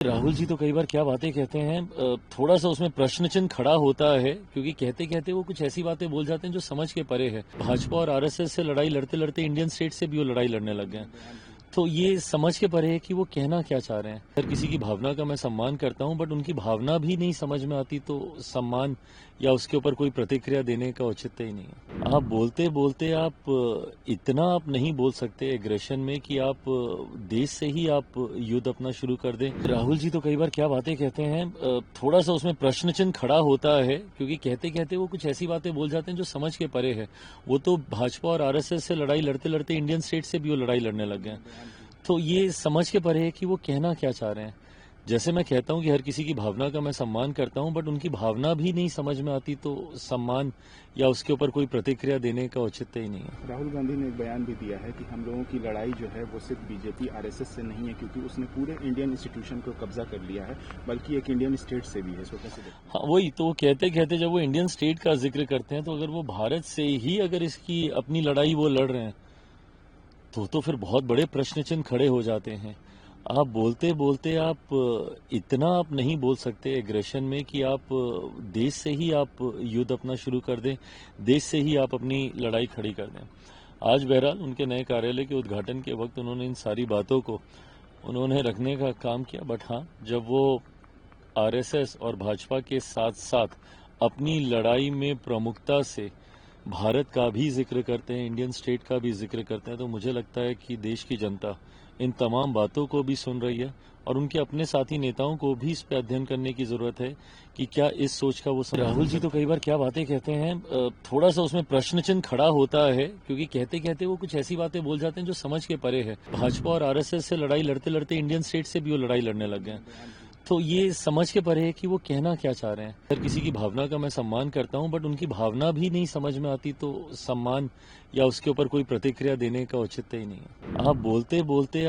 राहुल जी तो कई बार क्या बातें कहते हैं, थोड़ा सा उसमें प्रश्न चिन्ह खड़ा होता है, क्योंकि कहते कहते वो कुछ ऐसी बातें बोल जाते हैं जो समझ के परे है। भाजपा और आरएसएस से लड़ाई लड़ते लड़ते इंडियन स्टेट से भी वो लड़ाई लड़ने लग गए हैं। तो ये समझ के परे है कि वो कहना क्या चाह रहे हैं। हर किसी की भावना का मैं सम्मान करता हूं, बट उनकी भावना भी नहीं समझ में आती तो सम्मान या उसके ऊपर कोई प्रतिक्रिया देने का औचित्य ही नहीं है। आप बोलते बोलते इतना आप नहीं बोल सकते एग्रेशन में कि आप देश से ही आप युद्ध अपना शुरू कर दें। राहुल जी तो कई बार क्या बातें कहते हैं, थोड़ा सा उसमें प्रश्न चिन्ह खड़ा होता है, क्योंकि कहते कहते वो कुछ ऐसी बातें बोल जाते हैं जो समझ के परे है। वो तो भाजपा और आरएसएस से लड़ाई लड़ते लड़ते इंडियन स्टेट से भी वो लड़ाई लड़ने लग गए हैं। तो ये समझ के परे है कि वो कहना क्या चाह रहे हैं। जैसे मैं कहता हूं कि हर किसी की भावना का मैं सम्मान करता हूं, बट उनकी भावना भी नहीं समझ में आती तो सम्मान या उसके ऊपर कोई प्रतिक्रिया देने का औचित्य ही नहीं है। राहुल गांधी ने एक बयान भी दिया है कि हम लोगों की लड़ाई जो है वो सिर्फ बीजेपी आरएसएस से नहीं है, क्योंकि उसने पूरे इंडियन इंस्टीट्यूशन को कब्जा कर लिया है, बल्कि एक इंडियन स्टेट से भी है। सो कैसे देखते हैं? हाँ, वही तो कहते कहते जब वो इंडियन स्टेट का जिक्र करते हैं, तो अगर वो भारत से ही अगर इसकी अपनी लड़ाई वो लड़ रहे हैं तो फिर बहुत बड़े प्रश्न चिन्ह खड़े हो जाते हैं। आप बोलते बोलते इतना आप नहीं बोल सकते एग्रेशन में कि आप देश से ही आप युद्ध अपना शुरू कर दें, देश से ही आप अपनी लड़ाई खड़ी कर दें। आज बहरहाल उनके नए कार्यालय के उद्घाटन के वक्त उन्होंने इन सारी बातों को उन्होंने रखने का काम किया, बट हाँ, जब वो आरएसएस और भाजपा के साथ साथ अपनी लड़ाई में प्रमुखता से भारत का भी जिक्र करते हैं, इंडियन स्टेट का भी जिक्र करते हैं, तो मुझे लगता है कि देश की जनता इन तमाम बातों को भी सुन रही है और उनके अपने साथी नेताओं को भी इस पे अध्ययन करने की जरूरत है कि क्या इस सोच का वो राहुल जी तो कई बार क्या बातें कहते हैं, थोड़ा सा उसमें प्रश्न चिन्ह खड़ा होता है, क्योंकि कहते कहते वो कुछ ऐसी बातें बोल जाते हैं जो समझ के परे है। भाजपा और आरएसएस से लड़ाई लड़ते लड़ते इंडियन स्टेट से भी वो लड़ाई लड़ने लग गए हैं। तो ये समझ के परे है कि वो कहना क्या चाह रहे हैं। हर किसी की भावना का मैं सम्मान करता हूं, बट उनकी भावना भी नहीं समझ में आती तो सम्मान या उसके ऊपर कोई प्रतिक्रिया देने का औचित्य ही नहीं है। आप बोलते बोलते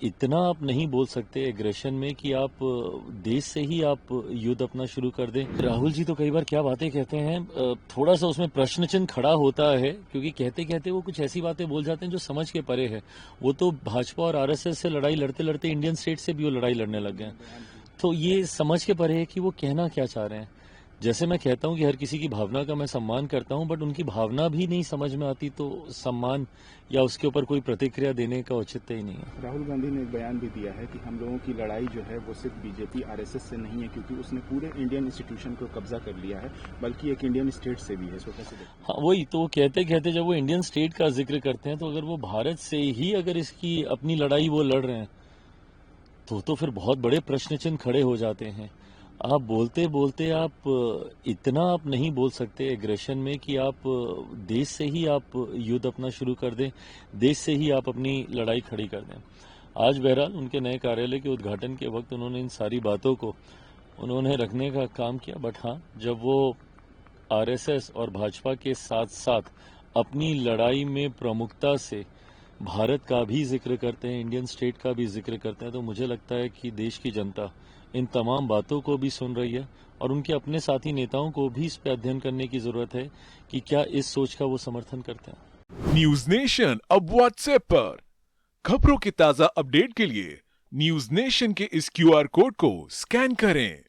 इतना आप नहीं बोल सकते एग्रेशन में कि आप देश से ही आप युद्ध अपना शुरू कर दें। राहुल जी तो कई बार क्या बातें कहते हैं, थोड़ा सा उसमें प्रश्न चिन्ह खड़ा होता है, क्योंकि कहते कहते वो कुछ ऐसी बातें बोल जाते हैं जो समझ के परे है। वो तो भाजपा और आरएसएस से लड़ाई लड़ते लड़ते इंडियन स्टेट से भी वो लड़ाई लड़ने लग गए हैं। तो ये समझ के परे है कि वो कहना क्या चाह रहे हैं। जैसे मैं कहता हूं कि हर किसी की भावना का मैं सम्मान करता हूं, बट उनकी भावना भी नहीं समझ में आती तो सम्मान या उसके ऊपर कोई प्रतिक्रिया देने का औचित्य ही नहीं है। राहुल गांधी ने एक बयान भी दिया है कि हम लोगों की लड़ाई जो है वो सिर्फ बीजेपी आरएसएस से नहीं है, क्योंकि उसने पूरे इंडियन इंस्टीट्यूशन को कब्जा कर लिया है, बल्कि एक इंडियन स्टेट से भी है। सो कैसे देखते हैं? हाँ, वही तो कहते कहते जब वो इंडियन स्टेट का जिक्र करते हैं, तो अगर वो भारत से ही अगर इसकी अपनी लड़ाई वो लड़ रहे हैं तो फिर बहुत बड़े प्रश्न चिन्ह खड़े हो जाते हैं। आप बोलते बोलते इतना आप नहीं बोल सकते एग्रेशन में कि आप देश से ही आप युद्ध अपना शुरू कर दें, देश से ही आप अपनी लड़ाई खड़ी कर दें। आज बहरहाल उनके नए कार्यालय के उद्घाटन के वक्त उन्होंने इन सारी बातों को उन्होंने रखने का काम किया, बट हाँ, जब वो आरएसएस और भाजपा के साथ साथ अपनी लड़ाई में प्रमुखता से भारत का भी जिक्र करते हैं, इंडियन स्टेट का भी जिक्र करते हैं, तो मुझे लगता है कि देश की जनता इन तमाम बातों को भी सुन रही है और उनके अपने साथी नेताओं को भी इस पे अध्ययन करने की जरूरत है कि क्या इस सोच का वो समर्थन करते हैं। न्यूज नेशन अब व्हाट्सएप पर खबरों के ताजा अपडेट के लिए न्यूज नेशन के इस क्यूआर कोड को स्कैन करें।